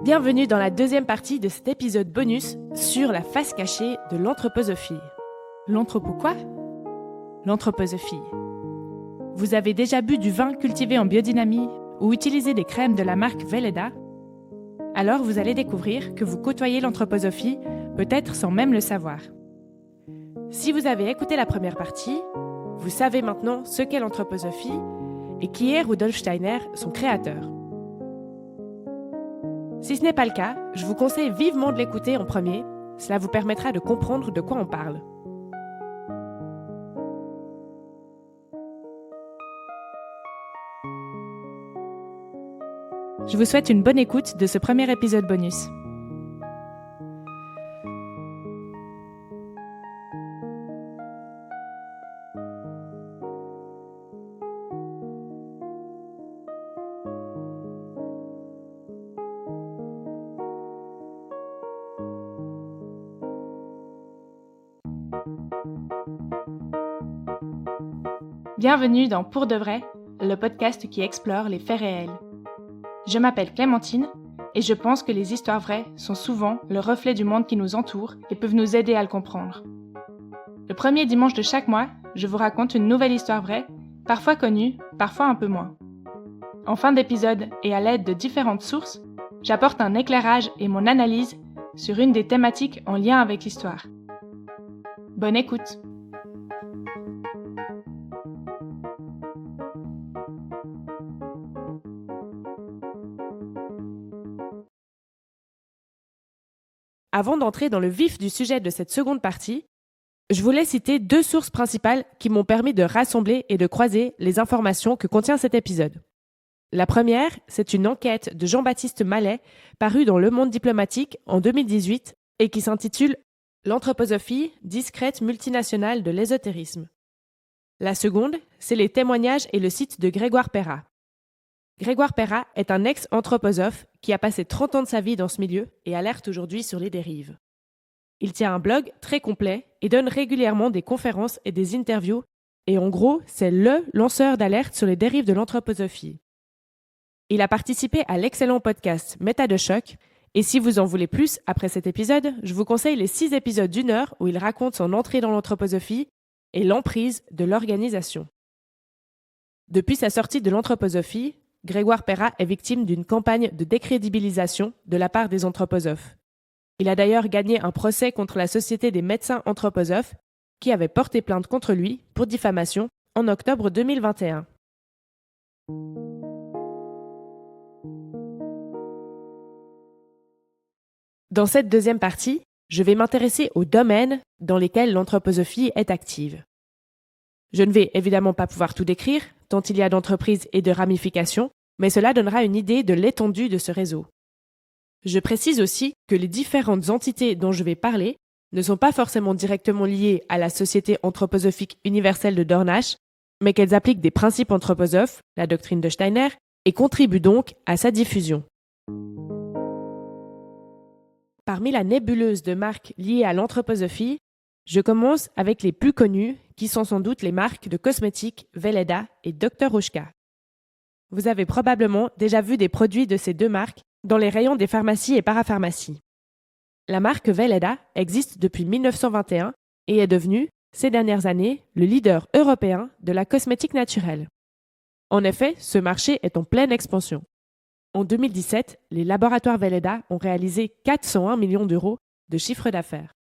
Bienvenue dans la deuxième partie de cet épisode bonus sur la face cachée de l'anthroposophie. L'anthropo quoi ? L'anthroposophie. Vous avez déjà bu du vin cultivé en biodynamie ou utilisé des crèmes de la marque Velleda ? Alors vous allez découvrir que vous côtoyez l'anthroposophie, peut-être sans même le savoir. Si vous avez écouté la première partie, vous savez maintenant ce qu'est l'anthroposophie et qui est Rudolf Steiner, son créateur. Si ce n'est pas le cas, je vous conseille vivement de l'écouter en premier, cela vous permettra de comprendre de quoi on parle. Je vous souhaite une bonne écoute de ce premier épisode bonus. Bienvenue dans Pour de vrai, le podcast qui explore les faits réels. Je m'appelle Clémentine et je pense que les histoires vraies sont souvent le reflet du monde qui nous entoure et peuvent nous aider à le comprendre. Le premier dimanche de chaque mois, je vous raconte une nouvelle histoire vraie, parfois connue, parfois un peu moins. En fin d'épisode et à l'aide de différentes sources, j'apporte un éclairage et mon analyse sur une des thématiques en lien avec l'histoire. Bonne écoute! Avant d'entrer dans le vif du sujet de cette seconde partie, je voulais citer deux sources principales qui m'ont permis de rassembler et de croiser les informations que contient cet épisode. La première, c'est une enquête de Jean-Baptiste Mallet parue dans Le Monde diplomatique en 2018 et qui s'intitule « L'anthroposophie, discrète multinationale de l'ésotérisme ». La seconde, c'est les témoignages et le site de Grégoire Perra. Grégoire Perra est un ex-anthroposophe qui a passé 30 ans de sa vie dans ce milieu et alerte aujourd'hui sur les dérives. Il tient un blog très complet et donne régulièrement des conférences et des interviews et en gros, c'est le lanceur d'alerte sur les dérives de l'anthroposophie. Il a participé à l'excellent podcast Méta de choc et si vous en voulez plus après cet épisode, je vous conseille les 6 épisodes d'1 heure où il raconte son entrée dans l'anthroposophie et l'emprise de l'organisation. Depuis sa sortie de l'anthroposophie, Grégoire Perra est victime d'une campagne de décrédibilisation de la part des anthroposophes. Il a d'ailleurs gagné un procès contre la Société des médecins anthroposophes qui avait porté plainte contre lui pour diffamation en octobre 2021. Dans cette deuxième partie, je vais m'intéresser aux domaines dans lesquels l'anthroposophie est active. Je ne vais évidemment pas pouvoir tout décrire, tant il y a d'entreprises et de ramifications, mais cela donnera une idée de l'étendue de ce réseau. Je précise aussi que les différentes entités dont je vais parler ne sont pas forcément directement liées à la Société anthroposophique universelle de Dornach, mais qu'elles appliquent des principes anthroposophes, la doctrine de Steiner, et contribuent donc à sa diffusion. Parmi la nébuleuse de marques liées à l'anthroposophie, je commence avec les plus connues, qui sont sans doute les marques de cosmétiques Velleda et Dr Oshka. Vous avez probablement déjà vu des produits de ces deux marques dans les rayons des pharmacies et parapharmacies. La marque Velleda existe depuis 1921 et est devenue, ces dernières années, le leader européen de la cosmétique naturelle. En effet, ce marché est en pleine expansion. En 2017, les laboratoires Velleda ont réalisé 401 millions d'euros de chiffre d'affaires.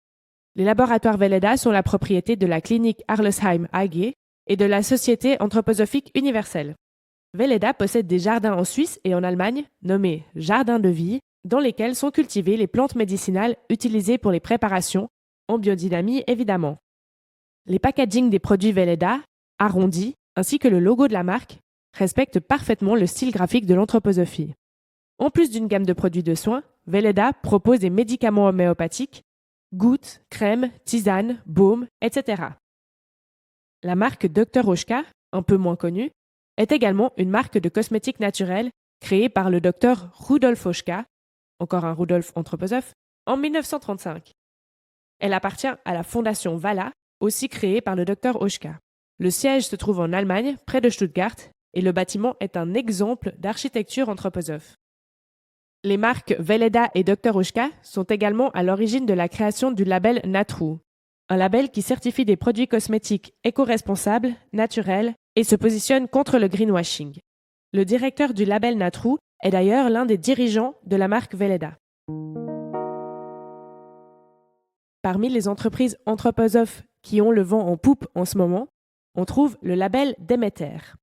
Les laboratoires Velleda sont la propriété de la clinique Arlesheim AG et de la Société anthroposophique universelle. Velleda possède des jardins en Suisse et en Allemagne, nommés jardins de vie, dans lesquels sont cultivées les plantes médicinales utilisées pour les préparations, en biodynamie évidemment. Les packagings des produits Velleda, arrondis, ainsi que le logo de la marque, respectent parfaitement le style graphique de l'anthroposophie. En plus d'une gamme de produits de soins, Velleda propose des médicaments homéopathiques, gouttes, crèmes, tisanes, baumes, etc. La marque Dr Oshka, un peu moins connue, est également une marque de cosmétiques naturels créée par le docteur Rudolf Oshka, encore un Rudolf anthroposophe, en 1935. Elle appartient à la fondation Vala, aussi créée par le docteur Oshka. Le siège se trouve en Allemagne, près de Stuttgart, et le bâtiment est un exemple d'architecture anthroposophe. Les marques Weleda et Dr Ushka sont également à l'origine de la création du label Natrou, un label qui certifie des produits cosmétiques éco-responsables, naturels et se positionne contre le greenwashing. Le directeur du label Natrou est d'ailleurs l'un des dirigeants de la marque Weleda. Parmi les entreprises anthroposophes qui ont le vent en poupe en ce moment, on trouve le label Demeter.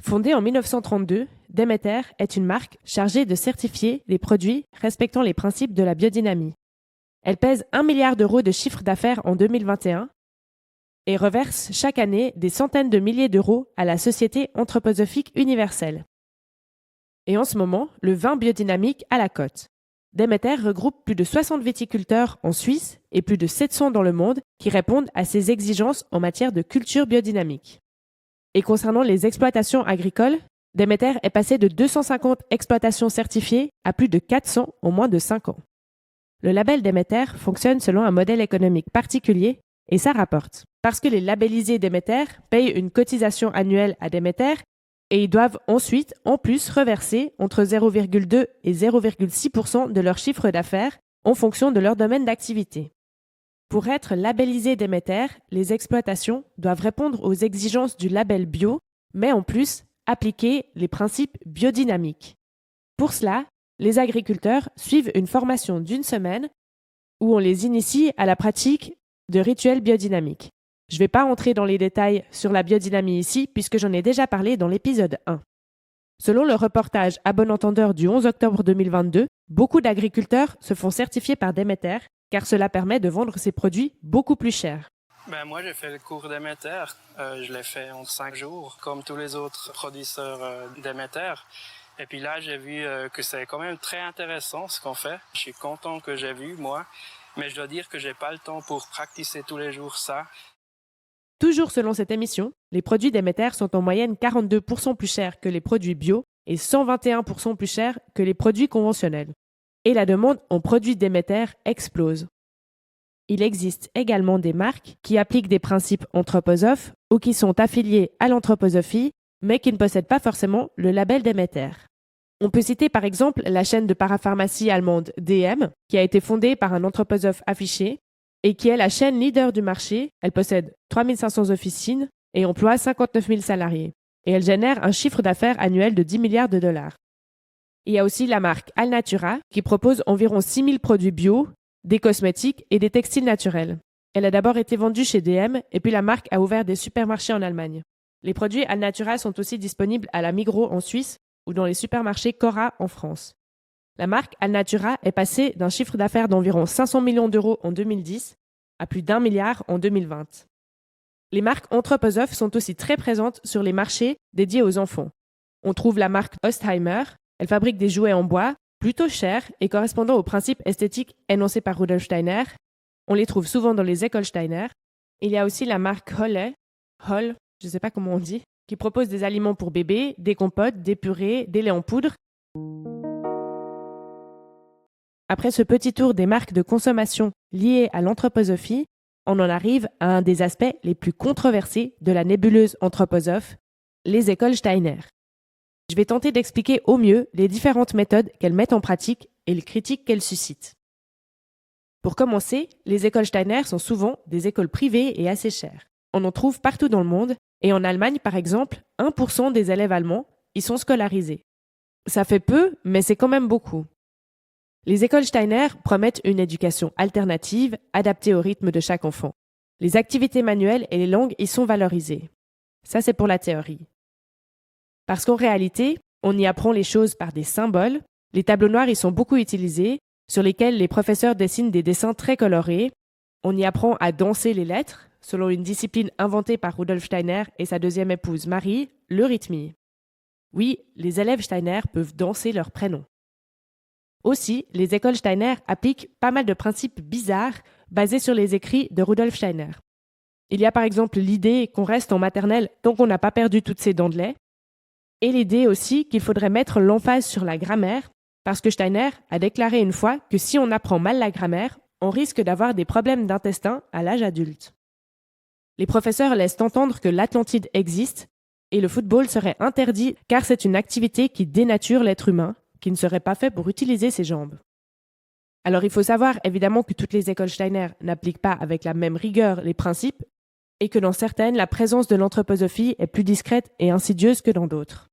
Fondée en 1932, Demeter est une marque chargée de certifier les produits respectant les principes de la biodynamie. Elle pèse 1 milliard d'euros de chiffre d'affaires en 2021 et reverse chaque année des centaines de milliers d'euros à la Société anthroposophique universelle. Et en ce moment, le vin biodynamique a la cote. Demeter regroupe plus de 60 viticulteurs en Suisse et plus de 700 dans le monde qui répondent à ces exigences en matière de culture biodynamique. Et concernant les exploitations agricoles, Demeter est passé de 250 exploitations certifiées à plus de 400 en moins de 5 ans. Le label Demeter fonctionne selon un modèle économique particulier et ça rapporte. Parce que les labellisés Demeter payent une cotisation annuelle à Demeter et ils doivent ensuite, en plus, reverser entre 0,2 et 0,6% de leur chiffre d'affaires en fonction de leur domaine d'activité. Pour être labellisé Demeter, les exploitations doivent répondre aux exigences du label bio, mais en plus appliquer les principes biodynamiques. Pour cela, les agriculteurs suivent une formation d'1 semaine où on les initie à la pratique de rituels biodynamiques. Je ne vais pas entrer dans les détails sur la biodynamie ici puisque j'en ai déjà parlé dans l'épisode 1. Selon le reportage à bon entendeur du 11 octobre 2022, beaucoup d'agriculteurs se font certifier par Demeter car cela permet de vendre ces produits beaucoup plus cher. Moi, j'ai fait le cours Demeter. Je l'ai fait en 5 jours, comme tous les autres producteurs Demeter. Et puis là, j'ai vu que c'est quand même très intéressant ce qu'on fait. Je suis content que j'ai vu, moi. Mais je dois dire que j'ai pas le temps pour pratiquer tous les jours ça. Toujours selon cette émission, les produits Demeter sont en moyenne 42% plus chers que les produits bio et 121% plus chers que les produits conventionnels. Et la demande en produits Demeter explose. Il existe également des marques qui appliquent des principes anthroposophes ou qui sont affiliées à l'anthroposophie, mais qui ne possèdent pas forcément le label Demeter. On peut citer par exemple la chaîne de parapharmacie allemande DM, qui a été fondée par un anthroposophe affiché et qui est la chaîne leader du marché. Elle possède 3500 officines et emploie 59 000 salariés. Et elle génère un chiffre d'affaires annuel de 10 milliards de dollars. Il y a aussi la marque Alnatura qui propose environ 6 000 produits bio, des cosmétiques et des textiles naturels. Elle a d'abord été vendue chez DM et puis la marque a ouvert des supermarchés en Allemagne. Les produits Alnatura sont aussi disponibles à la Migros en Suisse ou dans les supermarchés Cora en France. La marque Alnatura est passée d'un chiffre d'affaires d'environ 500 millions d'euros en 2010 à plus d'1 milliard en 2020. Les marques anthroposophes sont aussi très présentes sur les marchés dédiés aux enfants. On trouve la marque Ostheimer. Elle fabrique des jouets en bois, plutôt chers et correspondant aux principes esthétiques énoncés par Rudolf Steiner. On les trouve souvent dans les écoles Steiner. Il y a aussi la marque Holle, je ne sais pas comment on dit, qui propose des aliments pour bébés, des compotes, des purées, des laits en poudre. Après ce petit tour des marques de consommation liées à l'anthroposophie, on en arrive à un des aspects les plus controversés de la nébuleuse anthroposophe, les écoles Steiner. Je vais tenter d'expliquer au mieux les différentes méthodes qu'elles mettent en pratique et les critiques qu'elles suscitent. Pour commencer, les écoles Steiner sont souvent des écoles privées et assez chères. On en trouve partout dans le monde, et en Allemagne, par exemple, 1% des élèves allemands y sont scolarisés. Ça fait peu, mais c'est quand même beaucoup. Les écoles Steiner promettent une éducation alternative, adaptée au rythme de chaque enfant. Les activités manuelles et les langues y sont valorisées. Ça, c'est pour la théorie. Parce qu'en réalité, on y apprend les choses par des symboles. Les tableaux noirs y sont beaucoup utilisés, sur lesquels les professeurs dessinent des dessins très colorés. On y apprend à danser les lettres, selon une discipline inventée par Rudolf Steiner et sa deuxième épouse Marie, l'eurythmie. Oui, les élèves Steiner peuvent danser leurs prénoms. Aussi, les écoles Steiner appliquent pas mal de principes bizarres basés sur les écrits de Rudolf Steiner. Il y a par exemple l'idée qu'on reste en maternelle tant qu'on n'a pas perdu toutes ses dents de lait, et l'idée aussi qu'il faudrait mettre l'emphase sur la grammaire, parce que Steiner a déclaré une fois que si on apprend mal la grammaire, on risque d'avoir des problèmes d'intestin à l'âge adulte. Les professeurs laissent entendre que l'Atlantide existe et le football serait interdit car c'est une activité qui dénature l'être humain, qui ne serait pas fait pour utiliser ses jambes. Alors il faut savoir évidemment que toutes les écoles Steiner n'appliquent pas avec la même rigueur les principes et que dans certaines, la présence de l'anthroposophie est plus discrète et insidieuse que dans d'autres.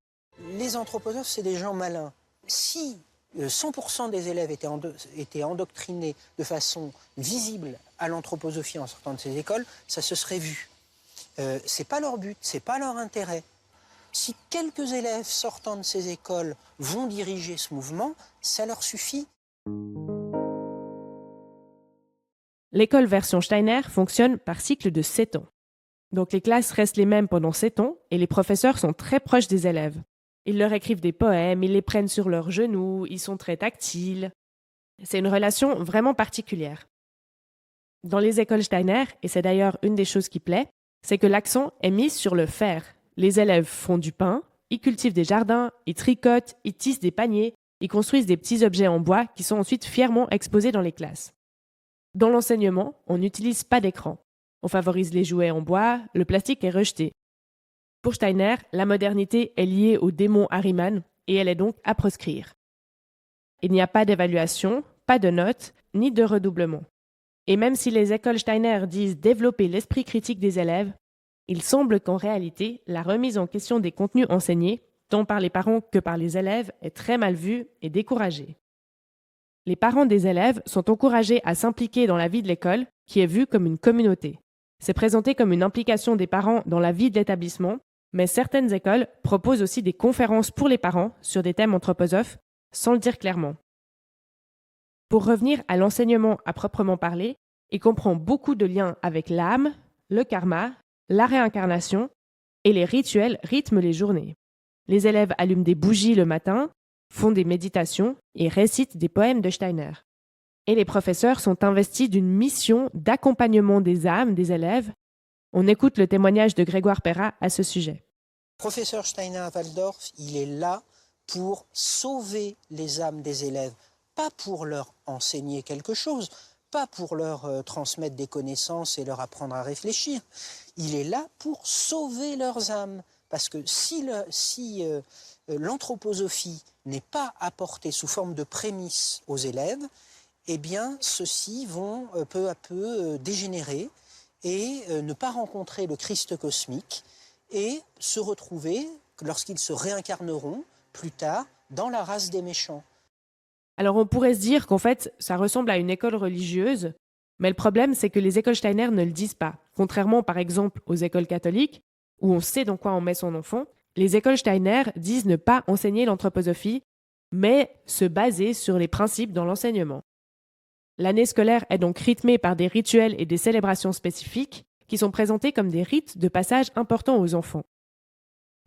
Les anthroposophes, c'est des gens malins. Si 100% des élèves étaient endoctrinés de façon visible à l'anthroposophie en sortant de ces écoles, ça se serait vu. C'est pas leur but, c'est pas leur intérêt. Si quelques élèves sortant de ces écoles vont diriger ce mouvement, ça leur suffit. L'école version Steiner fonctionne par cycle de 7 ans. Donc les classes restent les mêmes pendant 7 ans et les professeurs sont très proches des élèves. Ils leur écrivent des poèmes, ils les prennent sur leurs genoux, ils sont très tactiles. C'est une relation vraiment particulière. Dans les écoles Steiner, et c'est d'ailleurs une des choses qui plaît, c'est que l'accent est mis sur le faire. Les élèves font du pain, ils cultivent des jardins, ils tricotent, ils tissent des paniers, ils construisent des petits objets en bois qui sont ensuite fièrement exposés dans les classes. Dans l'enseignement, on n'utilise pas d'écran. On favorise les jouets en bois, le plastique est rejeté. Pour Steiner, la modernité est liée au démon Ahriman et elle est donc à proscrire. Il n'y a pas d'évaluation, pas de notes, ni de redoublement. Et même si les écoles Steiner disent développer l'esprit critique des élèves, il semble qu'en réalité, la remise en question des contenus enseignés, tant par les parents que par les élèves, est très mal vue et découragée. Les parents des élèves sont encouragés à s'impliquer dans la vie de l'école, qui est vue comme une communauté. C'est présenté comme une implication des parents dans la vie de l'établissement, mais certaines écoles proposent aussi des conférences pour les parents sur des thèmes anthroposophes, sans le dire clairement. Pour revenir à l'enseignement à proprement parler, il comprend beaucoup de liens avec l'âme, le karma, la réincarnation et les rituels rythment les journées. Les élèves allument des bougies le matin, font des méditations et récitent des poèmes de Steiner. Et les professeurs sont investis d'une mission d'accompagnement des âmes des élèves. On écoute le témoignage de Grégoire Perrat à ce sujet. Professeur Steiner à Waldorf, il est là pour sauver les âmes des élèves, pas pour leur enseigner quelque chose, pas pour leur transmettre des connaissances et leur apprendre à réfléchir. Il est là pour sauver leurs âmes. Parce que si l'anthroposophie n'est pas apportée sous forme de prémisse aux élèves, eh bien, ceux-ci vont peu à peu dégénérer et ne pas rencontrer le Christ cosmique et se retrouver, lorsqu'ils se réincarneront plus tard, dans la race des méchants. Alors on pourrait se dire qu'en fait, ça ressemble à une école religieuse, mais le problème, c'est que les écoles Steiner ne le disent pas. Contrairement, par exemple, aux écoles catholiques, où on sait dans quoi on met son enfant, les écoles Steiner disent ne pas enseigner l'anthroposophie, mais se baser sur les principes dans l'enseignement. L'année scolaire est donc rythmée par des rituels et des célébrations spécifiques qui sont présentés comme des rites de passage importants aux enfants.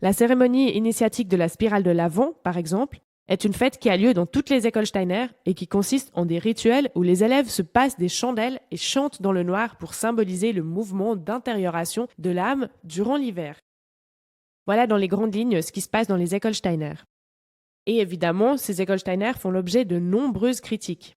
La cérémonie initiatique de la spirale de l'Avent, par exemple, est une fête qui a lieu dans toutes les écoles Steiner et qui consiste en des rituels où les élèves se passent des chandelles et chantent dans le noir pour symboliser le mouvement d'intérioration de l'âme durant l'hiver. Voilà dans les grandes lignes ce qui se passe dans les écoles Steiner. Et évidemment, ces écoles Steiner font l'objet de nombreuses critiques.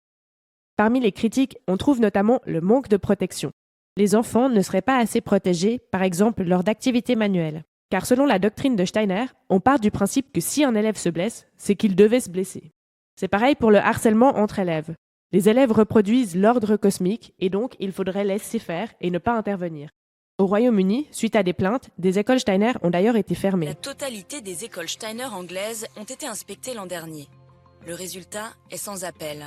Parmi les critiques, on trouve notamment le manque de protection. Les enfants ne seraient pas assez protégés, par exemple lors d'activités manuelles. Car selon la doctrine de Steiner, on part du principe que si un élève se blesse, c'est qu'il devait se blesser. C'est pareil pour le harcèlement entre élèves. Les élèves reproduisent l'ordre cosmique et donc il faudrait laisser faire et ne pas intervenir. Au Royaume-Uni, suite à des plaintes, des écoles Steiner ont d'ailleurs été fermées. La totalité des écoles Steiner anglaises ont été inspectées l'an dernier. Le résultat est sans appel.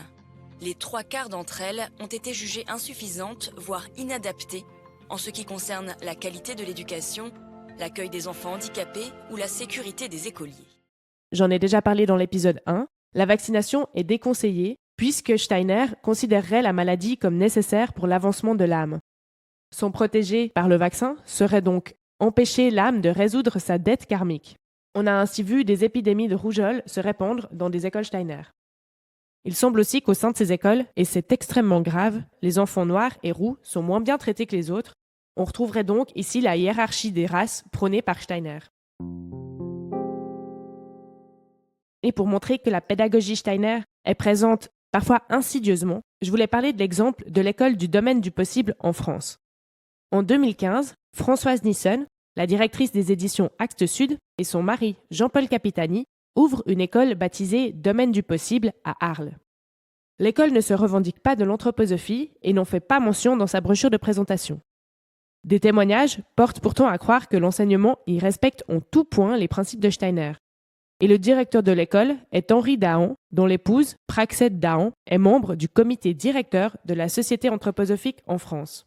Les 3/4 d'entre elles ont été jugées insuffisantes, voire inadaptées, en ce qui concerne la qualité de l'éducation, l'accueil des enfants handicapés ou la sécurité des écoliers. J'en ai déjà parlé dans l'épisode 1, la vaccination est déconseillée puisque Steiner considérerait la maladie comme nécessaire pour l'avancement de l'âme. S'en protéger par le vaccin serait donc empêcher l'âme de résoudre sa dette karmique. On a ainsi vu des épidémies de rougeole se répandre dans des écoles Steiner. Il semble aussi qu'au sein de ces écoles, et c'est extrêmement grave, les enfants noirs et roux sont moins bien traités que les autres. On retrouverait donc ici la hiérarchie des races prônée par Steiner. Et pour montrer que la pédagogie Steiner est présente parfois insidieusement, je voulais parler de l'exemple de l'école du domaine du possible en France. En 2015, Françoise Nissen, la directrice des éditions Actes Sud, et son mari, Jean-Paul Capitani, ouvre une école baptisée Domaine du possible à Arles. L'école ne se revendique pas de l'anthroposophie et n'en fait pas mention dans sa brochure de présentation. Des témoignages portent pourtant à croire que l'enseignement y respecte en tout point les principes de Steiner. Et le directeur de l'école est Henri Dahan, dont l'épouse, Praxède Dahan, est membre du comité directeur de la Société anthroposophique en France.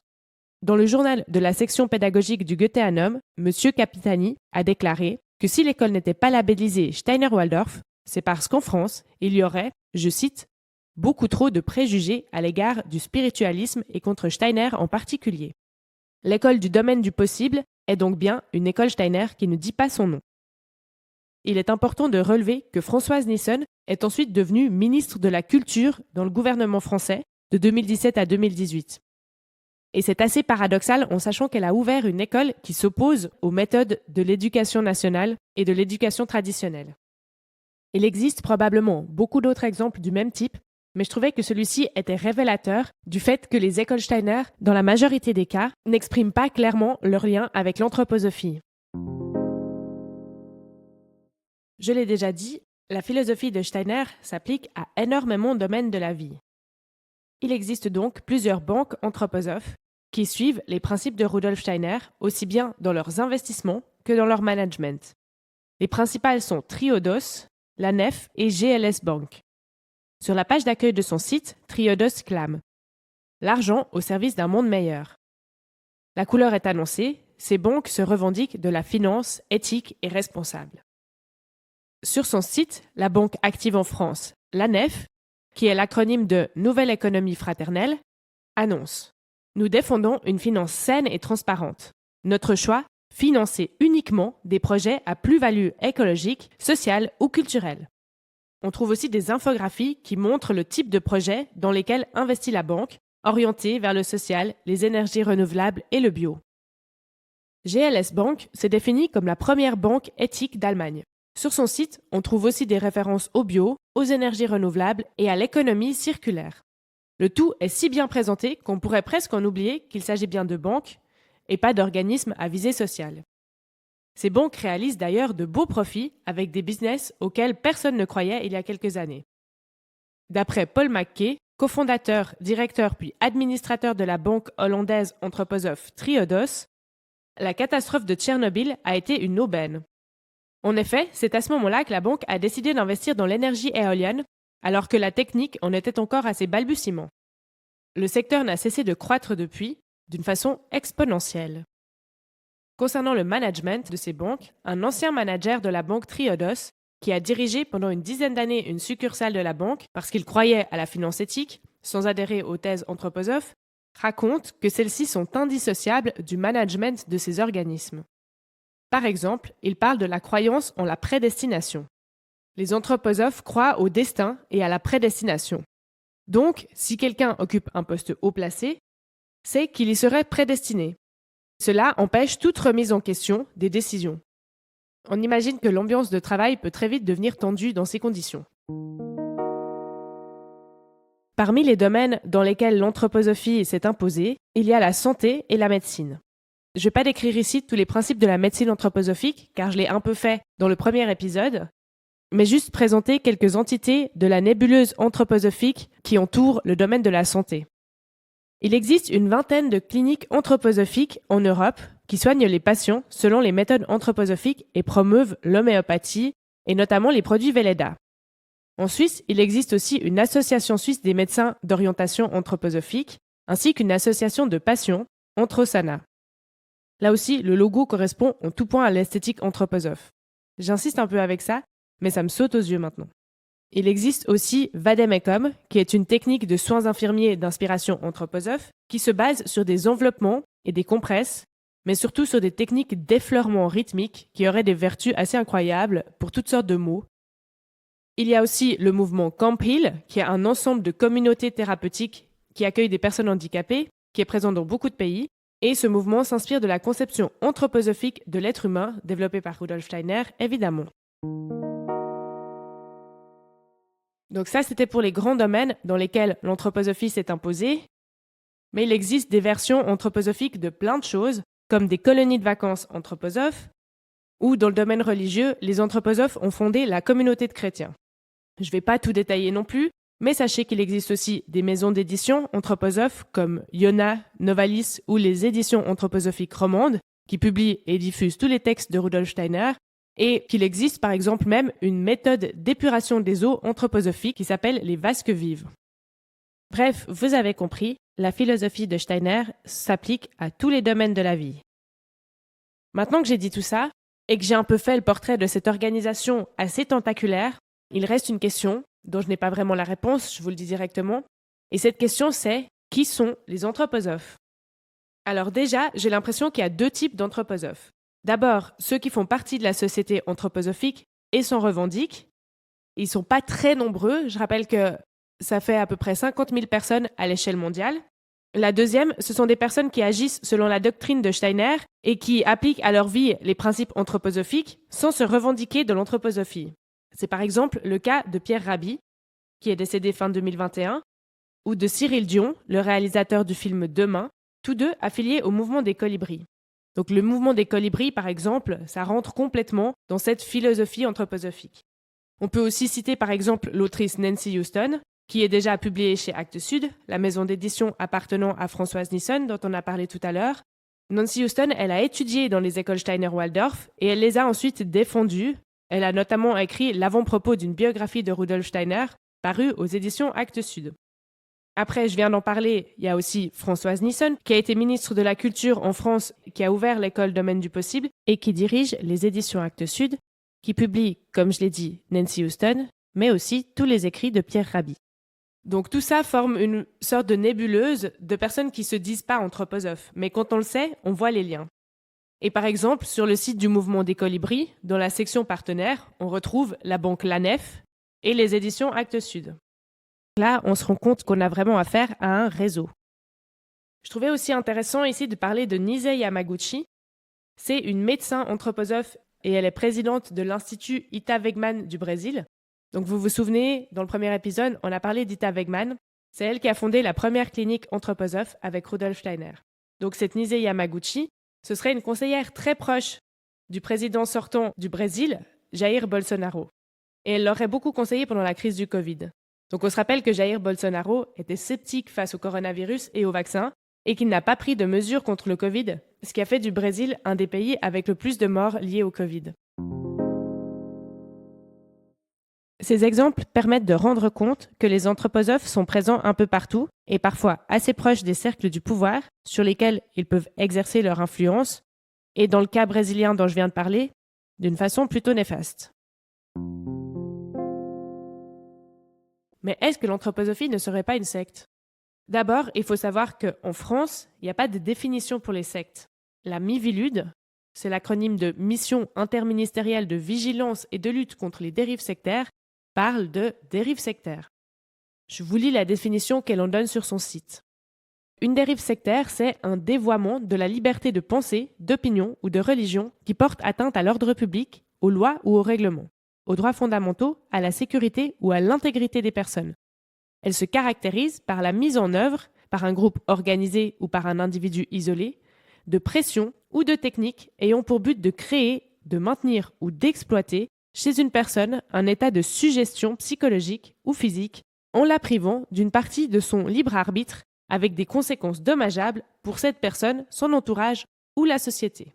Dans le journal de la section pédagogique du Goetheanum, M. Capitani a déclaré que si l'école n'était pas labellisée Steiner-Waldorf, c'est parce qu'en France, il y aurait, je cite, « beaucoup trop de préjugés à l'égard du spiritualisme et contre Steiner en particulier ». L'école du domaine du possible est donc bien une école Steiner qui ne dit pas son nom. Il est important de relever que Françoise Nissen est ensuite devenue ministre de la Culture dans le gouvernement français de 2017 à 2018. Et c'est assez paradoxal en sachant qu'elle a ouvert une école qui s'oppose aux méthodes de l'éducation nationale et de l'éducation traditionnelle. Il existe probablement beaucoup d'autres exemples du même type, mais je trouvais que celui-ci était révélateur du fait que les écoles Steiner, dans la majorité des cas, n'expriment pas clairement leur lien avec l'anthroposophie. Je l'ai déjà dit, la philosophie de Steiner s'applique à énormément de domaines de la vie. Il existe donc plusieurs banques anthroposophes qui suivent les principes de Rudolf Steiner aussi bien dans leurs investissements que dans leur management. Les principales sont Triodos, la Nef et GLS Bank. Sur la page d'accueil de son site, Triodos clame « L'argent au service d'un monde meilleur ». La couleur est annoncée, ces banques se revendiquent de la finance éthique et responsable. Sur son site, la banque active en France, la Nef, qui est l'acronyme de Nouvelle économie fraternelle, annonce « Nous défendons une finance saine et transparente. Notre choix, financer uniquement des projets à plus-value écologique, sociale ou culturelle. » On trouve aussi des infographies qui montrent le type de projet dans lesquels investit la banque, orientés vers le social, les énergies renouvelables et le bio. GLS Bank se définit comme la première banque éthique d'Allemagne. Sur son site, on trouve aussi des références au bio, aux énergies renouvelables et à l'économie circulaire. Le tout est si bien présenté qu'on pourrait presque en oublier qu'il s'agit bien de banques et pas d'organismes à visée sociale. Ces banques réalisent d'ailleurs de beaux profits avec des business auxquels personne ne croyait il y a quelques années. D'après Paul McKay, cofondateur, directeur puis administrateur de la banque hollandaise anthroposophe Triodos, la catastrophe de Tchernobyl a été une aubaine. En effet, c'est à ce moment-là que la banque a décidé d'investir dans l'énergie éolienne, alors que la technique en était encore à ses balbutiements. Le secteur n'a cessé de croître depuis, d'une façon exponentielle. Concernant le management de ces banques, un ancien manager de la banque Triodos, qui a dirigé pendant une dizaine d'années une succursale de la banque parce qu'il croyait à la finance éthique, sans adhérer aux thèses anthroposophes, raconte que celles-ci sont indissociables du management de ces organismes. Par exemple, il parle de la croyance en la prédestination. Les anthroposophes croient au destin et à la prédestination. Donc, si quelqu'un occupe un poste haut placé, c'est qu'il y serait prédestiné. Cela empêche toute remise en question des décisions. On imagine que l'ambiance de travail peut très vite devenir tendue dans ces conditions. Parmi les domaines dans lesquels l'anthroposophie s'est imposée, il y a la santé et la médecine. Je ne vais pas décrire ici tous les principes de la médecine anthroposophique, car je l'ai un peu fait dans le premier épisode, mais juste présenter quelques entités de la nébuleuse anthroposophique qui entoure le domaine de la santé. Il existe une vingtaine de cliniques anthroposophiques en Europe qui soignent les patients selon les méthodes anthroposophiques et promeuvent l'homéopathie et notamment les produits Velleda. En Suisse, il existe aussi une association suisse des médecins d'orientation anthroposophique ainsi qu'une association de patients, Anthrosana. Là aussi, le logo correspond en tout point à l'esthétique anthroposophe. J'insiste un peu avec ça, mais ça me saute aux yeux maintenant. Il existe aussi Vademecum, qui est une technique de soins infirmiers d'inspiration anthroposophe qui se base sur des enveloppements et des compresses, mais surtout sur des techniques d'effleurement rythmique qui auraient des vertus assez incroyables pour toutes sortes de maux. Il y a aussi le mouvement Camp Hill, qui est un ensemble de communautés thérapeutiques qui accueillent des personnes handicapées, qui est présent dans beaucoup de pays, et ce mouvement s'inspire de la conception anthroposophique de l'être humain développée par Rudolf Steiner, évidemment. Donc ça, c'était pour les grands domaines dans lesquels l'anthroposophie s'est imposée, mais il existe des versions anthroposophiques de plein de choses, comme des colonies de vacances anthroposophes, Ou dans le domaine religieux, les anthroposophes ont fondé la communauté de chrétiens. Je ne vais pas tout détailler non plus, mais sachez qu'il existe aussi des maisons d'édition anthroposophes comme Iona, Novalis ou les éditions anthroposophiques romandes, qui publient et diffusent tous les textes de Rudolf Steiner, et qu'il existe par exemple même une méthode d'épuration des eaux anthroposophiques qui s'appelle les vasques vives. Bref, vous avez compris, la philosophie de Steiner s'applique à tous les domaines de la vie. Maintenant que j'ai dit tout ça, et que j'ai un peu fait le portrait de cette organisation assez tentaculaire, il reste une question dont je n'ai pas vraiment la réponse, je vous le dis directement, et cette question c'est « Qui sont les anthroposophes ?» Alors déjà, j'ai l'impression qu'il y a deux types d'anthroposophes. D'abord, ceux qui font partie de la société anthroposophique et s'en revendiquent. Ils ne sont pas très nombreux, je rappelle que ça fait à peu près 50 000 personnes à l'échelle mondiale. La deuxième, ce sont des personnes qui agissent selon la doctrine de Steiner et qui appliquent à leur vie les principes anthroposophiques sans se revendiquer de l'anthroposophie. C'est par exemple le cas de Pierre Rabhi, qui est décédé fin 2021, ou de Cyril Dion, le réalisateur du film Demain, tous deux affiliés au mouvement des colibris. Donc le mouvement des colibris, par exemple, ça rentre complètement dans cette philosophie anthroposophique. On peut aussi citer par exemple l'autrice Nancy Houston, qui est déjà publiée chez Actes Sud, la maison d'édition appartenant à Françoise Nissen, dont on a parlé tout à l'heure. Nancy Houston, elle a étudié dans les écoles Steiner-Waldorf et elle les a ensuite défendues. Elle a notamment écrit l'avant-propos d'une biographie de Rudolf Steiner, parue aux éditions Actes Sud. Après, je viens d'en parler, il y a aussi Françoise Nissen, qui a été ministre de la Culture en France, qui a ouvert l'école Domaine du Possible et qui dirige les éditions Actes Sud, qui publie, comme je l'ai dit, Nancy Houston, mais aussi tous les écrits de Pierre Rabhi. Donc tout ça forme une sorte de nébuleuse de personnes qui se disent pas anthroposophes, mais quand on le sait, on voit les liens. Et par exemple, sur le site du mouvement des colibris, dans la section partenaires, on retrouve la banque LANEF et les éditions Actes Sud. Là, on se rend compte qu'on a vraiment affaire à un réseau. Je trouvais aussi intéressant ici de parler de Nisei Yamaguchi. C'est une médecin anthroposophe et elle est présidente de l'Institut Ita Wegman du Brésil. Donc vous vous souvenez, dans le premier épisode, on a parlé d'Ita Wegman. C'est elle qui a fondé la première clinique anthroposophe avec Rudolf Steiner. Donc cette Nisei Yamaguchi, ce serait une conseillère très proche du président sortant du Brésil, Jair Bolsonaro. Et elle l'aurait beaucoup conseillé pendant la crise du Covid. Donc on se rappelle que Jair Bolsonaro était sceptique face au coronavirus et au vaccin et qu'il n'a pas pris de mesures contre le Covid, ce qui a fait du Brésil un des pays avec le plus de morts liés au Covid. Ces exemples permettent de rendre compte que les anthroposophes sont présents un peu partout et parfois assez proches des cercles du pouvoir sur lesquels ils peuvent exercer leur influence et dans le cas brésilien dont je viens de parler, d'une façon plutôt néfaste. Mais est-ce que l'anthroposophie ne serait pas une secte ? D'abord, il faut savoir qu'en France, il n'y a pas de définition pour les sectes. La MIVILUD, c'est l'acronyme de Mission interministérielle de vigilance et de lutte contre les dérives sectaires, parle de dérive sectaire. Je vous lis la définition qu'elle en donne sur son site. Une dérive sectaire, c'est un dévoiement de la liberté de pensée, d'opinion ou de religion qui porte atteinte à l'ordre public, aux lois ou aux règlements, aux droits fondamentaux, à la sécurité ou à l'intégrité des personnes. Elle se caractérise par la mise en œuvre, par un groupe organisé ou par un individu isolé, de pression ou de techniques ayant pour but de créer, de maintenir ou d'exploiter chez une personne un état de suggestion psychologique ou physique en la privant d'une partie de son libre arbitre avec des conséquences dommageables pour cette personne, son entourage ou la société.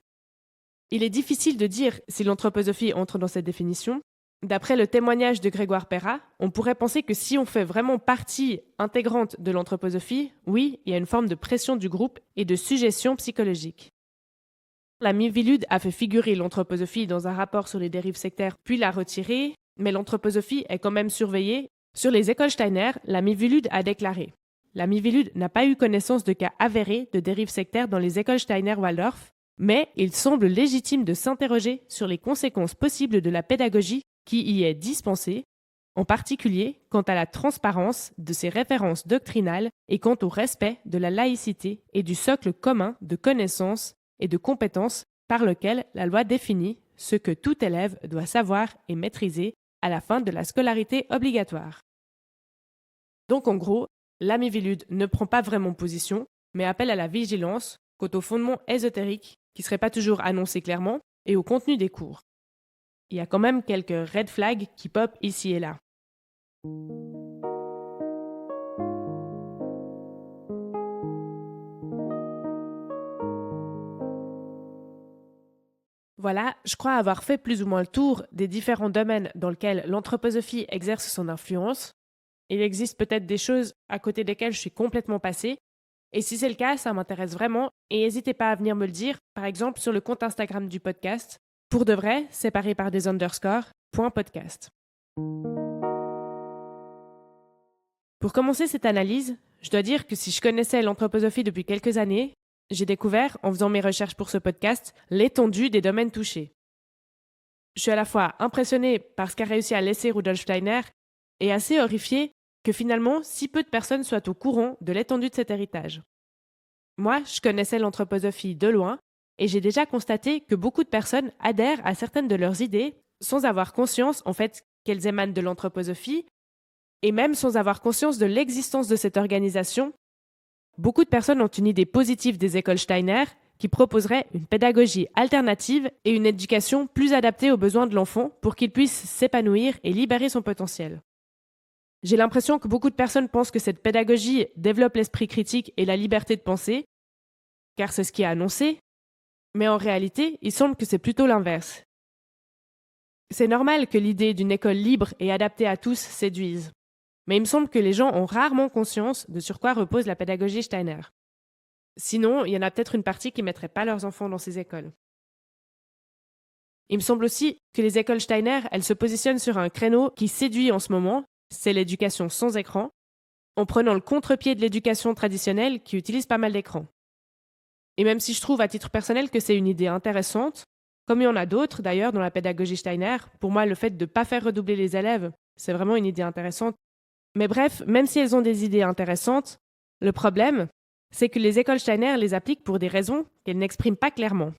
Il est difficile de dire si l'anthroposophie entre dans cette définition. D'après le témoignage de Grégoire Perra, on pourrait penser que si on fait vraiment partie intégrante de l'anthroposophie, oui, il y a une forme de pression du groupe et de suggestion psychologique. La MIVILUD a fait figurer l'anthroposophie dans un rapport sur les dérives sectaires, puis l'a retiré, mais l'anthroposophie est quand même surveillée. Sur les écoles Steiner, la MIVILUD a déclaré « La MIVILUD n'a pas eu connaissance de cas avérés de dérives sectaires dans les écoles Steiner-Waldorf, mais il semble légitime de s'interroger sur les conséquences possibles de la pédagogie qui y est dispensée, en particulier quant à la transparence de ses références doctrinales et quant au respect de la laïcité et du socle commun de connaissances et de compétences par lequel la loi définit ce que tout élève doit savoir et maîtriser à la fin de la scolarité obligatoire. » Donc en gros, la MIVILUD ne prend pas vraiment position, mais appelle à la vigilance quant aux fondements ésotériques qui ne seraient pas toujours annoncés clairement, et au contenu des cours. Il y a quand même quelques red flags qui pop ici et là. Voilà, je crois avoir fait plus ou moins le tour des différents domaines dans lesquels l'anthroposophie exerce son influence. Il existe peut-être des choses à côté desquelles je suis complètement passée, et si c'est le cas, ça m'intéresse vraiment, et n'hésitez pas à venir me le dire, par exemple sur le compte Instagram du podcast, pour de vrai, séparé par des underscores, .podcast. Pour commencer cette analyse, je dois dire que si je connaissais l'anthroposophie depuis quelques années, j'ai découvert, en faisant mes recherches pour ce podcast, l'étendue des domaines touchés. Je suis à la fois impressionnée par ce qu'a réussi à laisser Rudolf Steiner et assez horrifiée que finalement, si peu de personnes soient au courant de l'étendue de cet héritage. Moi, je connaissais l'anthroposophie de loin et j'ai déjà constaté que beaucoup de personnes adhèrent à certaines de leurs idées sans avoir conscience, en fait, qu'elles émanent de l'anthroposophie et même sans avoir conscience de l'existence de cette organisation. Beaucoup de personnes ont une idée positive des écoles Steiner qui proposerait une pédagogie alternative et une éducation plus adaptée aux besoins de l'enfant pour qu'il puisse s'épanouir et libérer son potentiel. J'ai l'impression que beaucoup de personnes pensent que cette pédagogie développe l'esprit critique et la liberté de penser, car c'est ce qui est annoncé, mais en réalité, il semble que c'est plutôt l'inverse. C'est normal que l'idée d'une école libre et adaptée à tous séduise, mais il me semble que les gens ont rarement conscience de sur quoi repose la pédagogie Steiner. Sinon, il y en a peut-être une partie qui ne mettrait pas leurs enfants dans ces écoles. Il me semble aussi que les écoles Steiner, elles se positionnent sur un créneau qui séduit en ce moment, c'est l'éducation sans écran, en prenant le contre-pied de l'éducation traditionnelle qui utilise pas mal d'écrans. Et même si je trouve à titre personnel que c'est une idée intéressante, comme il y en a d'autres d'ailleurs dans la pédagogie Steiner, pour moi le fait de ne pas faire redoubler les élèves, c'est vraiment une idée intéressante. Mais bref, même si elles ont des idées intéressantes, le problème, c'est que les écoles Steiner les appliquent pour des raisons qu'elles n'expriment pas clairement.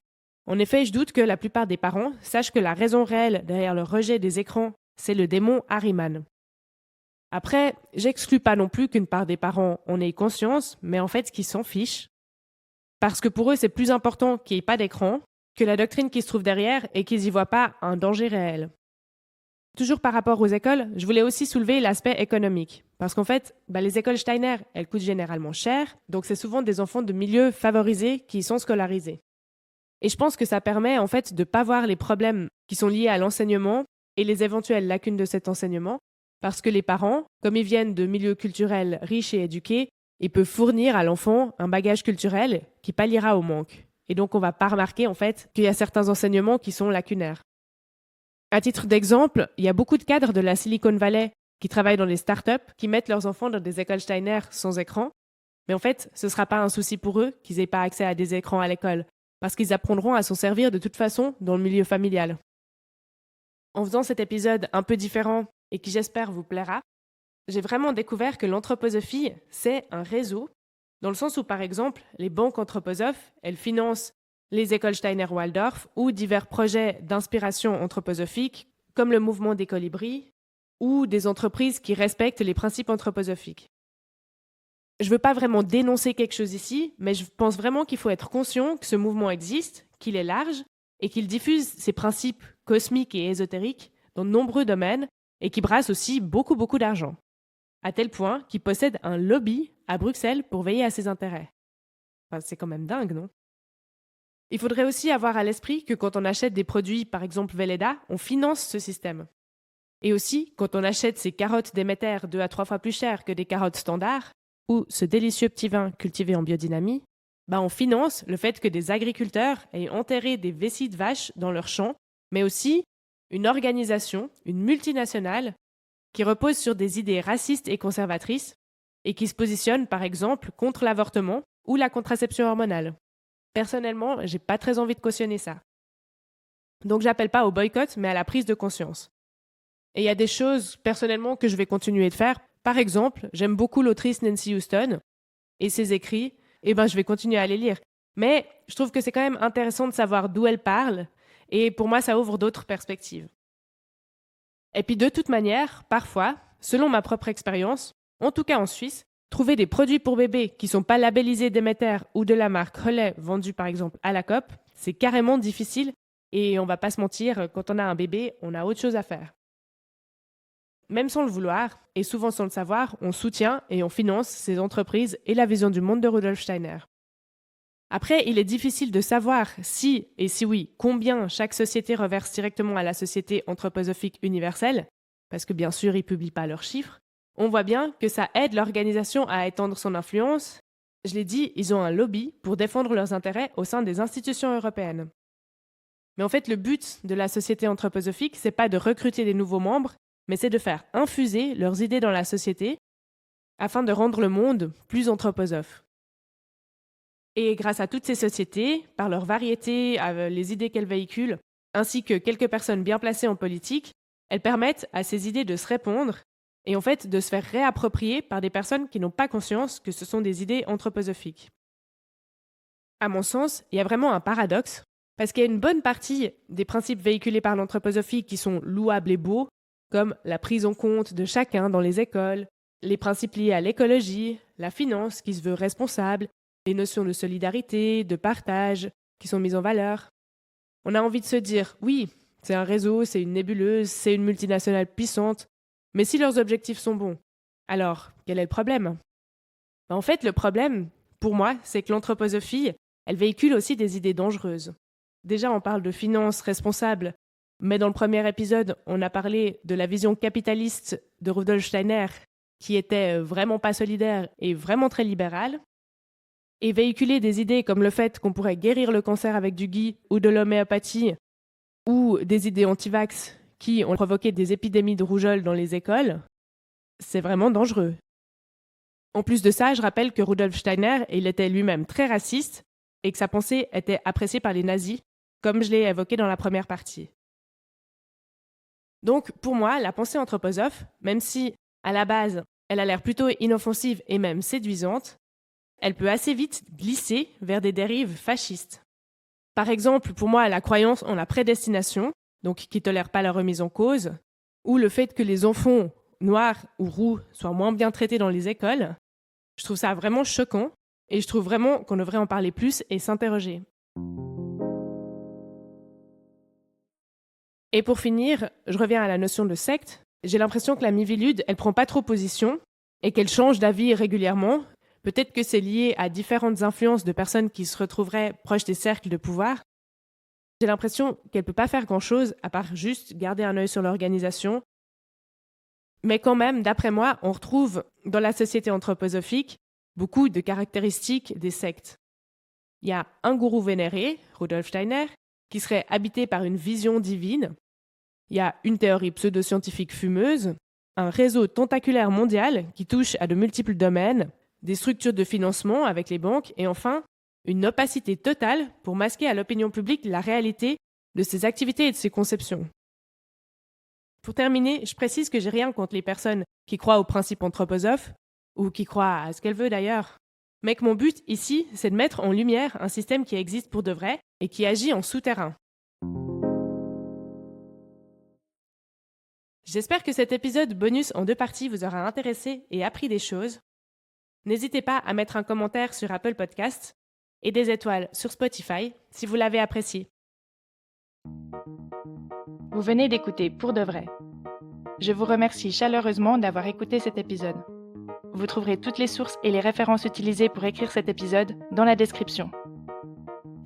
En effet, je doute que la plupart des parents sachent que la raison réelle derrière le rejet des écrans, c'est le démon Harriman. Après, j'exclus pas non plus qu'une part des parents en ait conscience, mais en fait, qu'ils s'en fichent. Parce que pour eux, c'est plus important qu'il n'y ait pas d'écran que la doctrine qui se trouve derrière et qu'ils n'y voient pas un danger réel. Toujours par rapport aux écoles, je voulais aussi soulever l'aspect économique. Parce qu'en fait, les écoles Steiner, elles coûtent généralement cher, donc c'est souvent des enfants de milieux favorisés qui y sont scolarisés. Et je pense que ça permet en fait de ne pas voir les problèmes qui sont liés à l'enseignement et les éventuelles lacunes de cet enseignement, parce que les parents, comme ils viennent de milieux culturels riches et éduqués, ils peuvent fournir à l'enfant un bagage culturel qui palliera au manque. Et donc on ne va pas remarquer en fait qu'il y a certains enseignements qui sont lacunaires. À titre d'exemple, il y a beaucoup de cadres de la Silicon Valley qui travaillent dans les startups, qui mettent leurs enfants dans des écoles Steiner sans écran. Mais en fait, ce ne sera pas un souci pour eux qu'ils n'aient pas accès à des écrans à l'école, parce qu'ils apprendront à s'en servir de toute façon dans le milieu familial. En faisant cet épisode un peu différent et qui j'espère vous plaira, j'ai vraiment découvert que l'anthroposophie, c'est un réseau, dans le sens où par exemple, les banques anthroposophes, elles financent les écoles Steiner-Waldorf ou divers projets d'inspiration anthroposophique, comme le mouvement des colibris, ou des entreprises qui respectent les principes anthroposophiques. Je ne veux pas vraiment dénoncer quelque chose ici, mais je pense vraiment qu'il faut être conscient que ce mouvement existe, qu'il est large, et qu'il diffuse ses principes cosmiques et ésotériques dans de nombreux domaines, et qui brasse aussi beaucoup d'argent, à tel point qu'il possède un lobby à Bruxelles pour veiller à ses intérêts. Enfin, c'est quand même dingue, non ? Il faudrait aussi avoir à l'esprit que quand on achète des produits, par exemple Velleda, on finance ce système. Et aussi, quand on achète ces carottes Déméter 2 à 3 fois plus chères que des carottes standards, ou ce délicieux petit vin cultivé en biodynamie, on finance le fait que des agriculteurs aient enterré des vessies de vaches dans leurs champs, mais aussi une organisation, une multinationale, qui repose sur des idées racistes et conservatrices, et qui se positionne, par exemple, contre l'avortement ou la contraception hormonale. Personnellement, j'ai pas très envie de cautionner ça. Donc j'appelle pas au boycott, mais à la prise de conscience. Et il y a des choses, personnellement, que je vais continuer de faire. Par exemple, j'aime beaucoup l'autrice Nancy Houston, et ses écrits, je vais continuer à les lire. Mais je trouve que c'est quand même intéressant de savoir d'où elle parle, et pour moi, ça ouvre d'autres perspectives. Et puis de toute manière, parfois, selon ma propre expérience, en tout cas en Suisse, trouver des produits pour bébés qui ne sont pas labellisés Déméter ou de la marque Relais vendus par exemple à la COP, c'est carrément difficile Et on va pas se mentir, quand on a un bébé, on a autre chose à faire. Même sans le vouloir, et souvent sans le savoir, on soutient et on finance ces entreprises et la vision du monde de Rudolf Steiner. Après, il est difficile de savoir si, et si oui, combien chaque société reverse directement à la Société anthroposophique universelle, parce que bien sûr, ils ne publient pas leurs chiffres. On voit bien que ça aide l'organisation à étendre son influence. Je l'ai dit, ils ont un lobby pour défendre leurs intérêts au sein des institutions européennes. Mais en fait, le but de la Société anthroposophique, c'est pas de recruter des nouveaux membres, mais c'est de faire infuser leurs idées dans la société afin de rendre le monde plus anthroposophe. Et grâce à toutes ces sociétés, par leur variété, les idées qu'elles véhiculent, ainsi que quelques personnes bien placées en politique, elles permettent à ces idées de se répandre et en fait de se faire réapproprier par des personnes qui n'ont pas conscience que ce sont des idées anthroposophiques. À mon sens, il y a vraiment un paradoxe, parce qu'il y a une bonne partie des principes véhiculés par l'anthroposophie qui sont louables et beaux, comme la prise en compte de chacun dans les écoles, les principes liés à l'écologie, la finance qui se veut responsable, les notions de solidarité, de partage qui sont mises en valeur. On a envie de se dire, oui, c'est un réseau, c'est une nébuleuse, c'est une multinationale puissante, mais si leurs objectifs sont bons, alors quel est le problème ? En fait, le problème, pour moi, c'est que l'anthroposophie, elle véhicule aussi des idées dangereuses. Déjà, on parle de finance responsable, mais dans le premier épisode, on a parlé de la vision capitaliste de Rudolf Steiner, qui était vraiment pas solidaire et vraiment très libérale. Et véhiculer des idées comme le fait qu'on pourrait guérir le cancer avec du ghee ou de l'homéopathie, ou des idées anti-vax qui ont provoqué des épidémies de rougeole dans les écoles, c'est vraiment dangereux. En plus de ça, je rappelle que Rudolf Steiner, il était lui-même très raciste et que sa pensée était appréciée par les nazis, comme je l'ai évoqué dans la première partie. Donc, pour moi, la pensée anthroposophe, même si, à la base, elle a l'air plutôt inoffensive et même séduisante, elle peut assez vite glisser vers des dérives fascistes. Par exemple, pour moi, la croyance en la prédestination, donc qui ne tolère pas la remise en cause, ou le fait que les enfants noirs ou roux soient moins bien traités dans les écoles, je trouve ça vraiment choquant et je trouve vraiment qu'on devrait en parler plus et s'interroger. Et pour finir, je reviens à la notion de secte. J'ai l'impression que la Miviludes, elle prend pas trop position et qu'elle change d'avis régulièrement. Peut-être que c'est lié à différentes influences de personnes qui se retrouveraient proches des cercles de pouvoir. J'ai l'impression qu'elle peut pas faire grand-chose à part juste garder un œil sur l'organisation. Mais quand même, d'après moi, on retrouve dans la société anthroposophique beaucoup de caractéristiques des sectes. Il y a un gourou vénéré, Rudolf Steiner, qui serait habité par une vision divine. Il y a une théorie pseudo-scientifique fumeuse, un réseau tentaculaire mondial qui touche à de multiples domaines, des structures de financement avec les banques et enfin, une opacité totale pour masquer à l'opinion publique la réalité de ses activités et de ses conceptions. Pour terminer, je précise que j'ai rien contre les personnes qui croient au principe anthroposophe, ou qui croient à ce qu'elles veulent d'ailleurs, mais que mon but ici, c'est de mettre en lumière un système qui existe pour de vrai et qui agit en souterrain. J'espère que cet épisode bonus en 2 parties vous aura intéressé et appris des choses. N'hésitez pas à mettre un commentaire sur Apple Podcasts et des étoiles sur Spotify si vous l'avez apprécié. Vous venez d'écouter Pour de vrai. Je vous remercie chaleureusement d'avoir écouté cet épisode. Vous trouverez toutes les sources et les références utilisées pour écrire cet épisode dans la description.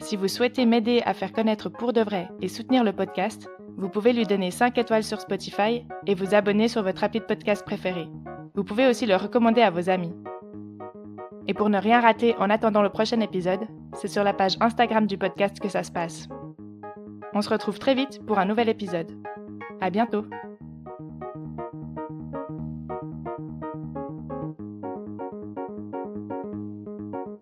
Si vous souhaitez m'aider à faire connaître Pour de vrai et soutenir le podcast, vous pouvez lui donner 5 étoiles sur Spotify et vous abonner sur votre appli de podcast préféré. Vous pouvez aussi le recommander à vos amis. Et pour ne rien rater en attendant le prochain épisode, c'est sur la page Instagram du podcast que ça se passe. On se retrouve très vite pour un nouvel épisode. À bientôt!